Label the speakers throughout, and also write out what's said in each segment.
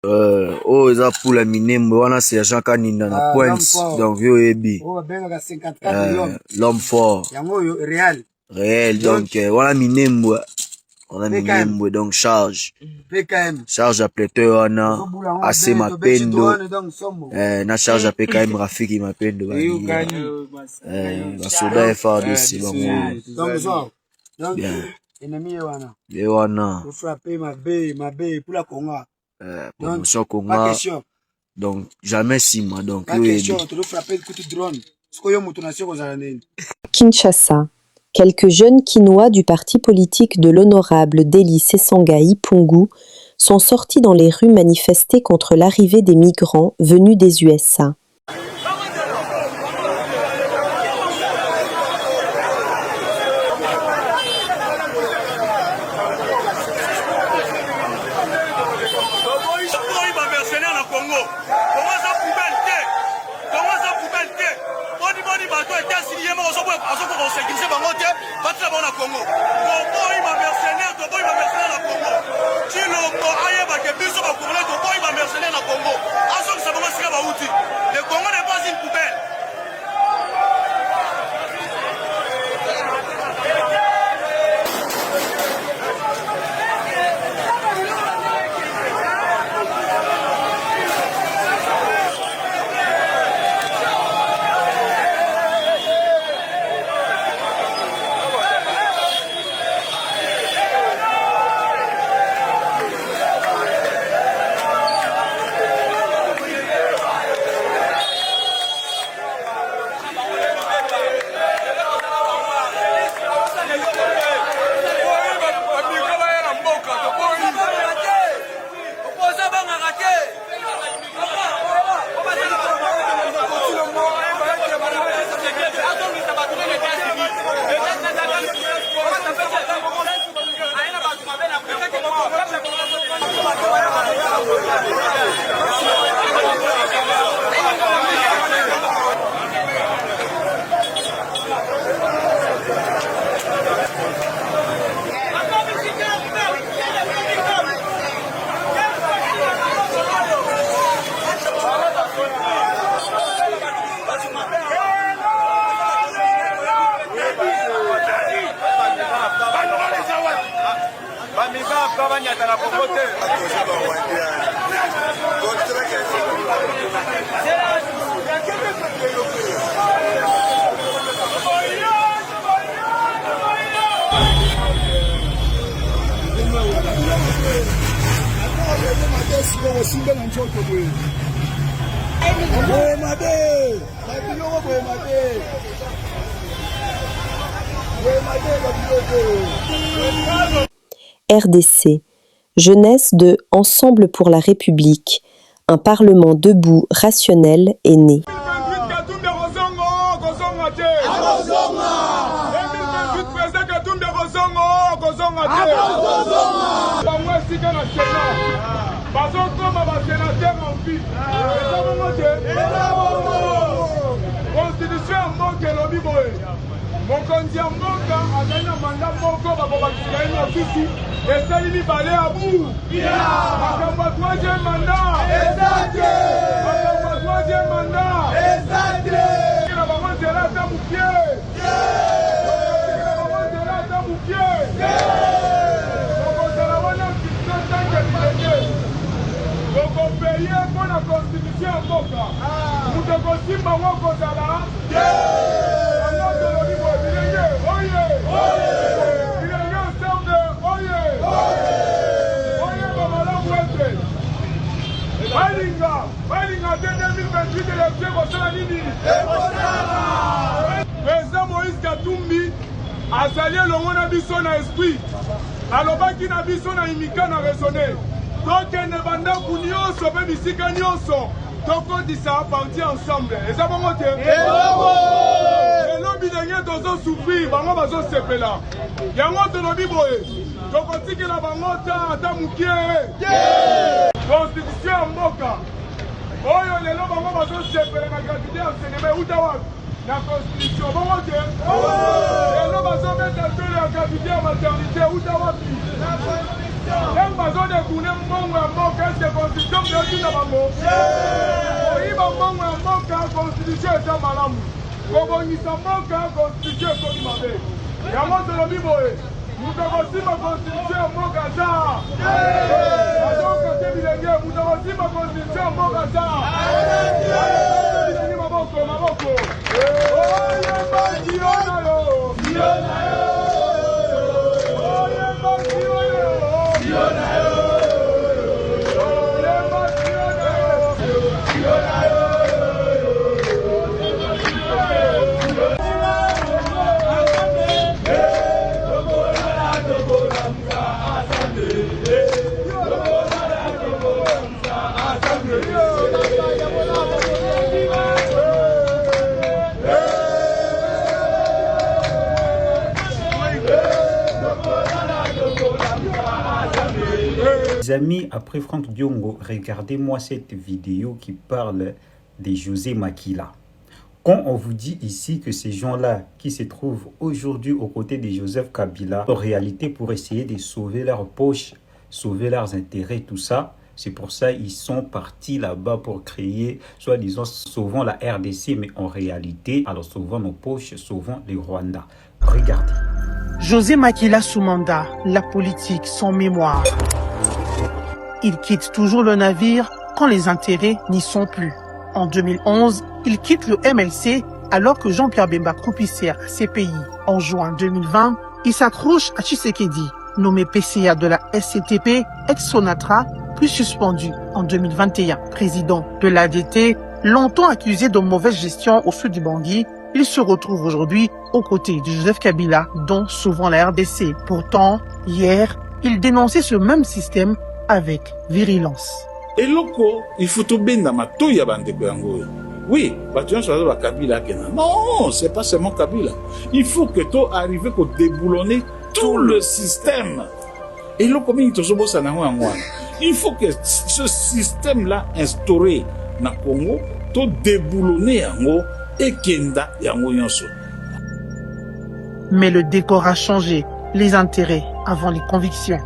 Speaker 1: Oh, ils pour la minembo, wana c'est Jean Kaninda na pointe, donc yo ebi. L'homme fort. Réel, donc voilà minembo. On a minembo, donc charge. Charge à pleteur, on a assez ma pendo. Na charge à PKM Rafiki ma pendo. Soda FRDC, bien. Et wana.
Speaker 2: Faut frapper ma baie, pour la Conga.
Speaker 1: Promotion Conga. Donc, jamais si moi, donc.
Speaker 3: Kinshasa. Quelques jeunes Kinois du parti politique de l'honorable Deli Sesanga Ipungu sont sortis dans les rues manifester contre l'arrivée des migrants venus des USA.
Speaker 4: Le Congo n'est pas une poubelle.
Speaker 3: RDC, jeunesse de Ensemble pour la République, un parlement debout, rationnel est né.
Speaker 4: Mokonzi ya mboka azali na manda moko bakobakisika ye mosusu esali mibale ya bu makambo ya troisième mandat makambo ya troisième mandat na bango nzela ata mokie okozala wana tanke bilenge okopeye mpo na constitution ya mboka moto kosimba ngo kozala Président Moïse Katumbi azali elongo na biso na esprit alobaki na biso na imika na raisonner tokende bandako nyonso mpe bisika nyonso tokotisa parti ensemble eza bongo te elobi ndenge tozosouffrir bango bazosepela yango tolobi boye tokotikela bango ata mokie constitution ya mboka oyo lelo bango bazosepela na gratuité ya enseignement euta wapi na constitution bongo te lelo bazobeta tolo ya gratuité ya maternité euta wapi ntango bazodetourne mbongo ya mboka ese constitution tina bango oyiba mbongo ya mboka constitution eza malamu kobongisa mboka constitution ekoki mabe yango tolobi boye moto akosima constitution ya mboka za azoka te bilenge moto akosima constitution ya mboka za bilenge maboko oyeba dio na yo oyeba dio na yo
Speaker 5: Les amis, après Franck Diongo, regardez-moi cette vidéo qui parle de José Makila. Quand on vous dit ici que ces gens-là qui se trouvent aujourd'hui aux côtés de Joseph Kabila, en réalité pour essayer de sauver leurs poches, sauver leurs intérêts, tout ça, c'est pour ça qu'ils sont partis là-bas pour créer, soi-disant, sauvant la RDC, mais en réalité, alors sauvant nos poches, sauvant les Rwandais. Regardez.
Speaker 6: José Makila sous mandat, la politique sans mémoire. Il quitte toujours le navire quand les intérêts n'y sont plus. En 2011, il quitte le MLC alors que Jean-Pierre Bemba croupissait à CPI. En juin 2020, il s'accroche à Tshisekedi, nommé PCA de la SCTP, ex-Sonatra, puis suspendu en 2021. Président de l'ADT, longtemps accusé de mauvaise gestion au sud du Bangui, il se retrouve aujourd'hui aux côtés de Joseph Kabila, dont souvent la RDC. Pourtant, hier, il dénonçait ce même système avec virulence.
Speaker 7: Et loko, il faut tout bien dans ma touille à bande de oui, tu as Kabila. Non, c'est pas seulement Kabila. Il faut que tu arrives à déboulonner tout le système. Et loko, il faut que ce système-là instauré dans le Congo, tu déboulonner et kenda yango yonso.
Speaker 6: Mais le décor a changé, les intérêts avant les convictions.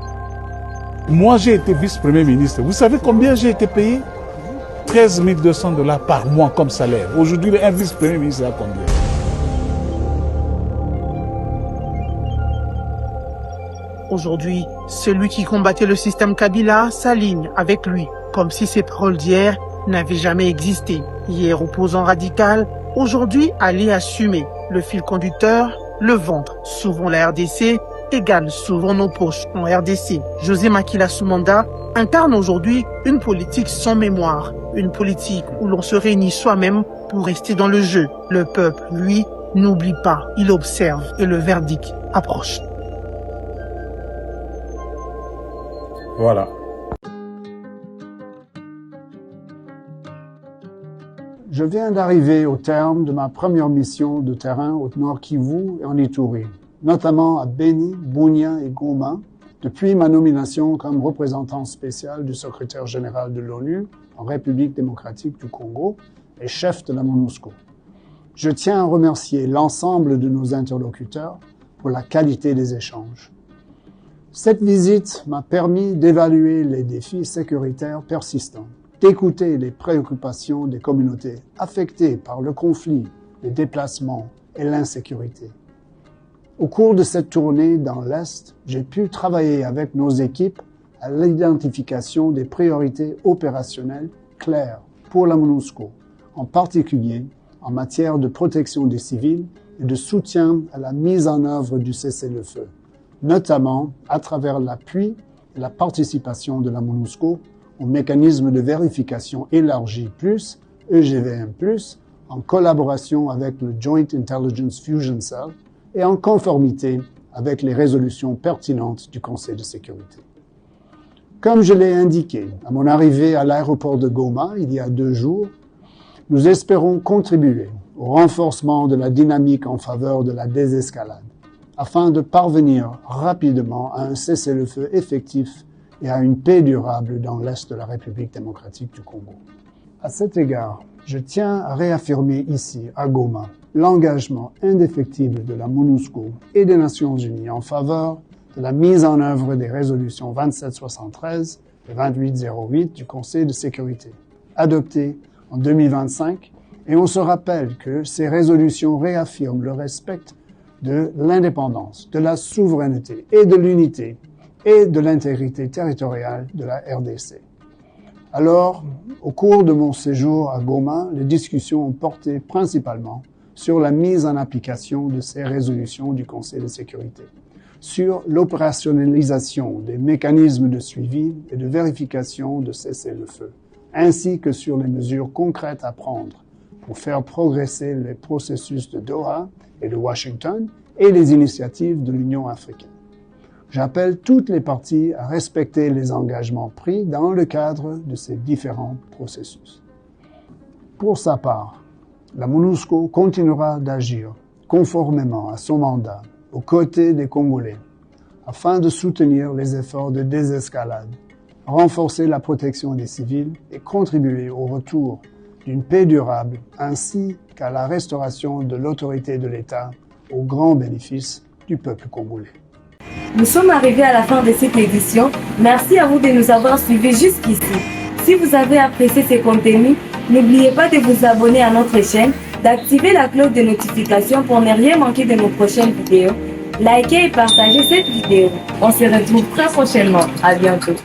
Speaker 8: Moi, j'ai été vice-premier ministre. Vous savez combien j'ai été payé? 13 200 $ par mois comme salaire. Aujourd'hui, un vice-premier ministre a combien?
Speaker 6: Aujourd'hui, celui qui combattait le système Kabila s'aligne avec lui, comme si ses paroles d'hier n'avaient jamais existé. Hier opposant radical, aujourd'hui allié assumé. Le fil conducteur, le ventre, souvent la RDC, égale souvent nos poches en RDC. José Makila sous mandat incarne aujourd'hui une politique sans mémoire, une politique où l'on se réunit soi-même pour rester dans le jeu. Le peuple, lui, n'oublie pas, il observe et le verdict approche.
Speaker 5: Voilà.
Speaker 2: Je viens d'arriver au terme de ma première mission de terrain au Nord Kivu et en Ituri, notamment à Beni, Bunia et Goma, depuis ma nomination comme représentant spécial du secrétaire général de l'ONU en République démocratique du Congo et chef de la MONUSCO. Je tiens à remercier l'ensemble de nos interlocuteurs pour la qualité des échanges. Cette visite m'a permis d'évaluer les défis sécuritaires persistants, d'écouter les préoccupations des communautés affectées par le conflit, les déplacements et l'insécurité. Au cours de cette tournée dans l'Est, j'ai pu travailler avec nos équipes à l'identification des priorités opérationnelles claires pour la MONUSCO, en particulier en matière de protection des civils et de soutien à la mise en œuvre du cessez-le-feu, notamment à travers l'appui et la participation de la MONUSCO au mécanisme de vérification élargi plus, EGVM+, en collaboration avec le Joint Intelligence Fusion Cell et en conformité avec les résolutions pertinentes du Conseil de sécurité. Comme je l'ai indiqué à mon arrivée à l'aéroport de Goma il y a 2 jours, nous espérons contribuer au renforcement de la dynamique en faveur de la désescalade, afin de parvenir rapidement à un cessez-le-feu effectif et à une paix durable dans l'Est de la République démocratique du Congo. À cet égard, je tiens à réaffirmer ici, à Goma, l'engagement indéfectible de la MONUSCO et des Nations Unies en faveur de la mise en œuvre des résolutions 2773 le 2808 du Conseil de sécurité, adopté en 2025, et on se rappelle que ces résolutions réaffirment le respect de l'indépendance, de la souveraineté et de l'unité et de l'intégrité territoriale de la RDC. Alors, au cours de mon séjour à Goma, les discussions ont porté principalement sur la mise en application de ces résolutions du Conseil de sécurité, sur l'opérationnalisation des mécanismes de suivi et de vérification de cessez-le-feu, ainsi que sur les mesures concrètes à prendre pour faire progresser les processus de Doha et de Washington et les initiatives de l'Union africaine. J'appelle toutes les parties à respecter les engagements pris dans le cadre de ces différents processus. Pour sa part, la MONUSCO continuera d'agir conformément à son mandat aux côtés des Congolais afin de soutenir les efforts de désescalade, renforcer la protection des civils et contribuer au retour d'une paix durable ainsi qu'à la restauration de l'autorité de l'État au grand bénéfice du peuple congolais.
Speaker 9: Nous sommes arrivés à la fin de cette édition. Merci à vous de nous avoir suivis jusqu'ici. Si vous avez apprécié ces contenus, n'oubliez pas de vous abonner à notre chaîne, d'activer la cloche de notification pour ne rien manquer de nos prochaines vidéos. Likez et partagez cette vidéo. On se retrouve très prochainement. À bientôt.